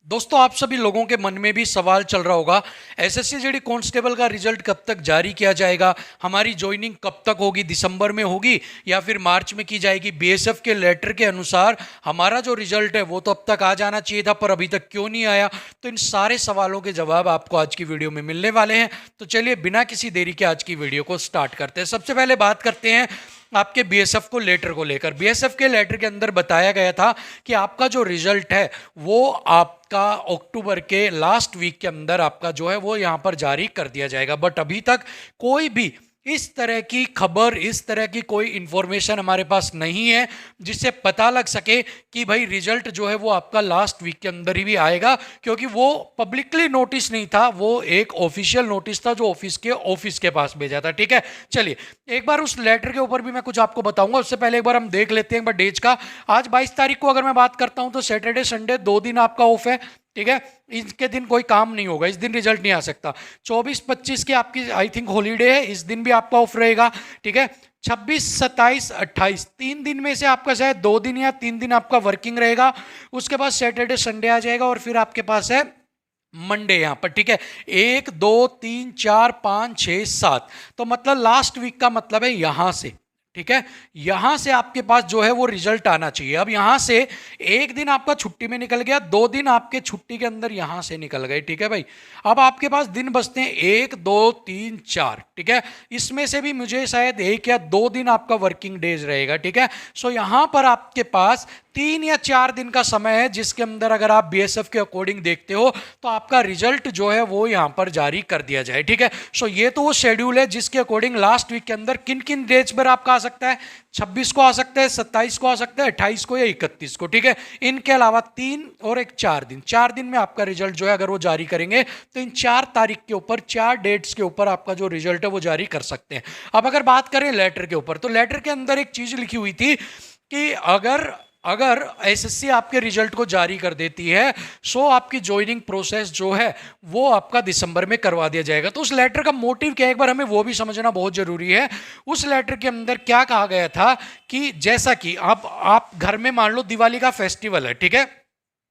दोस्तों, आप सभी लोगों के मन में भी सवाल चल रहा होगा, एसएससी जेडी कांस्टेबल का रिजल्ट कब तक जारी किया जाएगा, हमारी ज्वाइनिंग कब तक होगी, दिसंबर में होगी या फिर मार्च में की जाएगी। बीएसएफ के लेटर के अनुसार हमारा जो रिजल्ट है वो तो अब तक आ जाना चाहिए था, पर अभी तक क्यों नहीं आया। तो इन सारे सवालों के जवाब आपको आज की वीडियो में मिलने वाले हैं। तो चलिए बिना किसी देरी के आज की वीडियो को स्टार्ट करते हैं। सबसे पहले बात करते हैं आपके बीएसएफ को लेटर को लेकर। बीएसएफ के लेटर के अंदर बताया गया था कि आपका जो रिजल्ट है वो आपका अक्टूबर के लास्ट वीक के अंदर आपका जो है वो यहां पर जारी कर दिया जाएगा। बट अभी तक कोई भी इस तरह की खबर, इस तरह की कोई इंफॉर्मेशन हमारे पास नहीं है जिससे पता लग सके कि भाई रिजल्ट जो है वो आपका लास्ट वीक के अंदर ही भी आएगा, क्योंकि वो पब्लिकली नोटिस नहीं था, वो एक ऑफिशियल नोटिस था जो ऑफिस के पास भेजा था। ठीक है, चलिए एक बार उस लेटर के ऊपर भी मैं कुछ आपको बताऊंगा। उससे पहले एक बार हम देख लेते हैं एक बार डेज का। आज 22 तारीख को अगर मैं बात करता हूं तो सैटरडे संडे 2 दिन आपका ऑफ है। ठीक है, इसके दिन कोई काम नहीं होगा, इस दिन रिजल्ट नहीं आ सकता। 24-25 की आपकी आई थिंक हॉलीडे है, इस दिन भी आपका ऑफ रहेगा। ठीक है, 26, 27, 28 3 दिन में से आपका शायद 2 दिन या 3 दिन आपका वर्किंग रहेगा। उसके बाद सैटरडे संडे आ जाएगा और फिर आपके पास है मंडे यहां पर। ठीक है, 1 2 3 4 5 6 7, तो मतलब लास्ट वीक का मतलब है यहां से। ठीक है, यहां से आपके पास जो है वो रिजल्ट आना चाहिए। अब यहां से एक दिन आपका छुट्टी में निकल गया, 2 दिन आपके छुट्टी के अंदर यहां से निकल गए। ठीक है भाई, अब आपके पास दिन बचते हैं 1 2 3 4। ठीक है, इसमें से भी मुझे शायद 1 या 2 दिन आपका वर्किंग डेज रहेगा। ठीक है, सो यहां पर आपके पास 3 या 4 दिन का समय है जिसके अंदर अगर आप बीएसएफ के अकॉर्डिंग देखते हो तो आपका रिजल्ट जो है वो यहां पर जारी कर दिया जाए। ठीक है, सो ये तो वो शेड्यूल है जिसके अकॉर्डिंग लास्ट वीक के अंदर किन किन डेज पर आपका आ सकता है। 26 को आ सकता है, 27 को आ सकता है, 28 को या 31 को। ठीक है, इनके अलावा 3 और एक 4 दिन में आपका रिजल्ट जो है अगर वो जारी करेंगे तो इन 4 तारीख के ऊपर, 4 डेट्स के ऊपर आपका जो रिजल्ट है वो जारी कर सकते हैं। अब अगर बात करें लेटर के ऊपर, तो लेटर के अंदर एक चीज लिखी हुई थी कि अगर एसएससी आपके रिजल्ट को जारी कर देती है सो आपकी ज्वाइनिंग प्रोसेस जो है वो आपका दिसंबर में करवा दिया जाएगा। तो उस लेटर का मोटिव क्या है, एक बार हमें वो भी समझना बहुत जरूरी है। उस लेटर के अंदर क्या कहा गया था कि जैसा कि आप घर में मान लो दिवाली का फेस्टिवल है। ठीक है,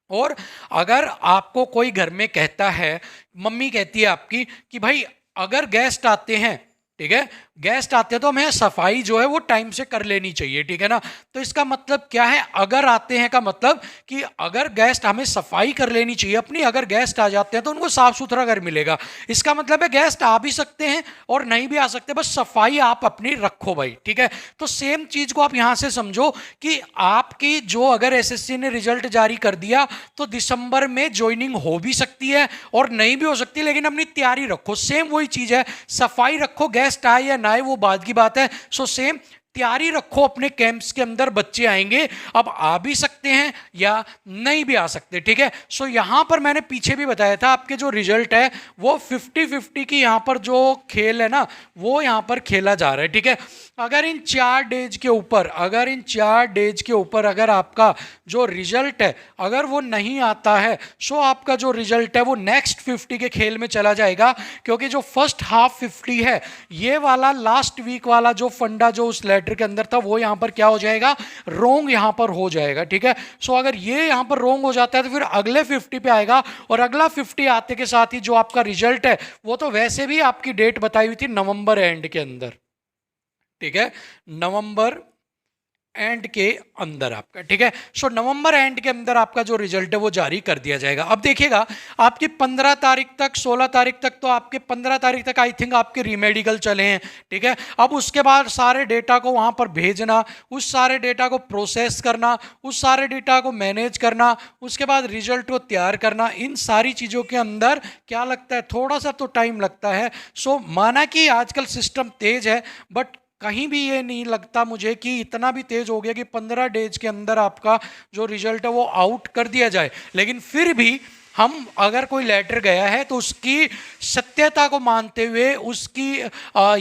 और अगर आपको कोई घर में कहता है, मम्मी कहती है आपकी कि भाई अगर गेस्ट आते हैं, ठीक है, गेस्ट आते हैं तो हमें सफाई जो है वो टाइम से कर लेनी चाहिए। ठीक है ना, तो इसका मतलब क्या है, अगर आते हैं का मतलब कि अगर गेस्ट, हमें सफाई कर लेनी चाहिए अपनी। अगर गेस्ट आ जाते हैं तो उनको साफ सुथरा घर मिलेगा। इसका मतलब है गेस्ट आ भी सकते हैं और नहीं भी आ सकते, बस सफाई आप अपनी रखो भाई। ठीक है, तो सेम चीज को आप यहां से समझो कि आपकी जो अगर एसएससी ने रिजल्ट जारी कर दिया तो दिसंबर में ज्वाइनिंग हो भी सकती है और नहीं भी हो सकती, लेकिन अपनी तैयारी रखो। सेम वही चीज है, सफाई रखो, गेस्ट आए या ना आए वो बात की बात है। सो सेम तैयारी रखो, अपने कैंप्स के अंदर बच्चे आएंगे, अब आ भी सकते हैं या नहीं भी आ सकते। ठीक है, सो यहां पर मैंने पीछे भी बताया था आपके जो रिजल्ट है वो 50-50 की यहां पर जो खेल है ना वो यहां पर खेला जा रहा है। ठीक है, अगर इन 4 डेज के ऊपर, अगर आपका जो रिजल्ट है अगर वो नहीं आता है सो आपका जो रिजल्ट है वो नेक्स्ट 50 के खेल में चला जाएगा, क्योंकि जो फर्स्ट हाफ 50 है ये वाला लास्ट वीक वाला जो फंडा जो उस लेटर के अंदर था वो यहां पर क्या हो जाएगा, रोंग यहां पर हो जाएगा। ठीक है, सो अगर ये यहां पर रोंग हो जाता है तो फिर अगले 50 पे आएगा और अगला 50 आते के साथ ही जो आपका रिजल्ट है वो तो वैसे भी आपकी डेट बताई हुई थी नवंबर एंड के अंदर। ठीक है, नवंबर एंड के अंदर आपका। ठीक है, सो नवंबर एंड के अंदर आपका जो रिजल्ट है वो जारी कर दिया जाएगा। अब देखिएगा आपकी 15 तारीख तक, 16 तारीख तक, तो आपके 15 तारीख तक आई थिंक आपके रीमेडिकल चले हैं। ठीक है, अब उसके बाद सारे डेटा को वहां पर भेजना, उस सारे डेटा को प्रोसेस करना, उस सारे डेटा को मैनेज करना, उसके बाद रिजल्ट को तैयार करना, इन सारी चीजों के अंदर क्या लगता है, थोड़ा सा तो टाइम लगता है। सो माना कि आजकल सिस्टम तेज है, बट कहीं भी ये नहीं लगता मुझे कि इतना भी तेज हो गया कि 15 डेज के अंदर आपका जो रिजल्ट है वो आउट कर दिया जाए। लेकिन फिर भी हम अगर कोई लेटर गया है तो उसकी सत्यता को मानते हुए, उसकी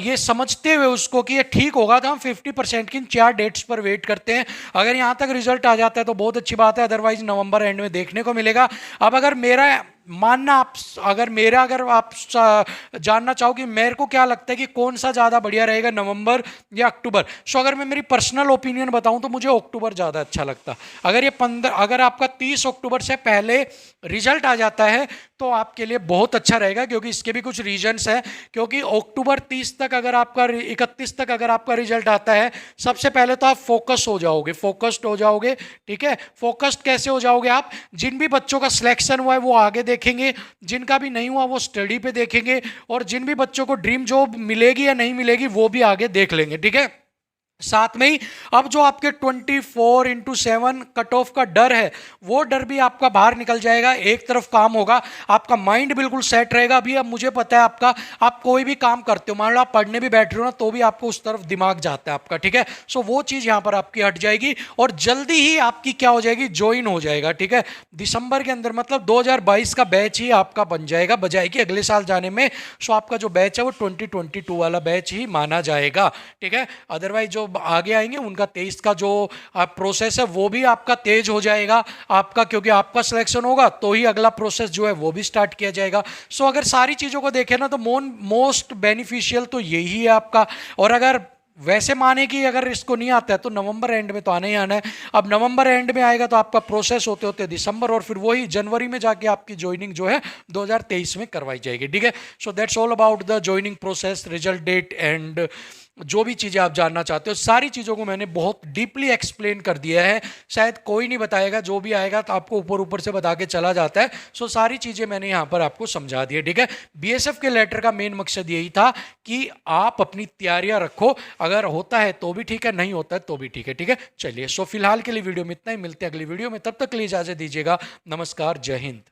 ये समझते हुए उसको कि ये ठीक होगा, तो हम 50% की 4 डेट्स पर वेट करते हैं। अगर यहाँ तक रिजल्ट आ जाता है तो बहुत अच्छी बात है, अदरवाइज नवंबर एंड में देखने को मिलेगा। अब अगर मेरा मानना आप, अगर आप जानना चाहो कि मेरे को क्या लगता है कि कौन सा ज़्यादा बढ़िया रहेगा, नवंबर या अक्टूबर, सो अगर मैं मेरी पर्सनल ओपिनियन बताऊं तो मुझे अक्टूबर ज़्यादा अच्छा लगता। अगर आपका 30 अक्टूबर से पहले रिजल्ट आ जाता है तो आपके लिए बहुत अच्छा रहेगा, क्योंकि इसके भी कुछ रीजंस हैं। क्योंकि अक्टूबर 30 तक अगर आपका 31 तक अगर आपका रिजल्ट आता है, सबसे पहले तो आप फोकस्ड हो जाओगे। ठीक है, फोकस्ड कैसे हो जाओगे आप, जिन भी बच्चों का सिलेक्शन हुआ है वो आगे देखेंगे, जिनका भी नहीं हुआ वो स्टडी पे देखेंगे, और जिन भी बच्चों को ड्रीम जॉब मिलेगी या नहीं मिलेगी वो भी आगे देख लेंगे। ठीक है, साथ में ही अब जो आपके 24/7 कट ऑफ का डर है, वो डर भी आपका बाहर निकल जाएगा, एक तरफ काम होगा, आपका माइंड बिल्कुल सेट रहेगा। अभी अब मुझे पता है आपका, आप कोई भी काम करते हो, मान लो आप पढ़ने भी बैठ रहे हो ना, तो भी आपको उस तरफ दिमाग जाता है आपका। ठीक है, सो वो चीज़ यहाँ पर आपकी हट जाएगी, और जल्दी ही आपकी क्या हो जाएगी, ज्वाइन हो जाएगा। ठीक है, दिसंबर के अंदर, मतलब 2022 का बैच ही आपका बन जाएगा, बजाय कि अगले साल जाने में। सो आपका जो बैच है वो 2022 वाला बैच ही माना जाएगा। ठीक है, अदरवाइज जो आगे आएंगे उनका 23 का जो प्रोसेस है वो भी आपका तेज हो जाएगा आपका, क्योंकि आपका सिलेक्शन होगा तो ही अगला प्रोसेस जो है वो भी स्टार्ट किया जाएगा। सो अगर सारी चीज़ों को देखें ना, तो मोस्ट बेनिफिशियल तो यही है आपका। और अगर वैसे माने कि अगर इसको नहीं आता है तो नवंबर एंड में तो आना ही आना है। अब नवंबर एंड में आएगा तो आपका प्रोसेस होते होते दिसंबर, और फिर वही जनवरी में जाके आपकी ज्वाइनिंग जो है 2023 में करवाई जाएगी। ठीक है, so that's all about the joining process, result date, and जो भी चीज़ें आप जानना चाहते हो, सारी चीज़ों को मैंने बहुत डीपली एक्सप्लेन कर दिया है। शायद कोई नहीं बताएगा, जो भी आएगा तो आपको ऊपर ऊपर से बता के चला जाता है। सो सारी चीज़ें मैंने यहाँ पर आपको समझा दी है। ठीक है, बीएसएफ के लेटर का मेन मकसद यही था कि आप अपनी तैयारियां रखो, अगर होता है तो भी ठीक है, नहीं होता है तो भी ठीक है। ठीक है, चलिए, सो फिलहाल के लिए वीडियो में इतना ही, मिलते हैं अगली वीडियो में, तब तक के लिए इजाज़त दीजिएगा। नमस्कार, जय हिंद।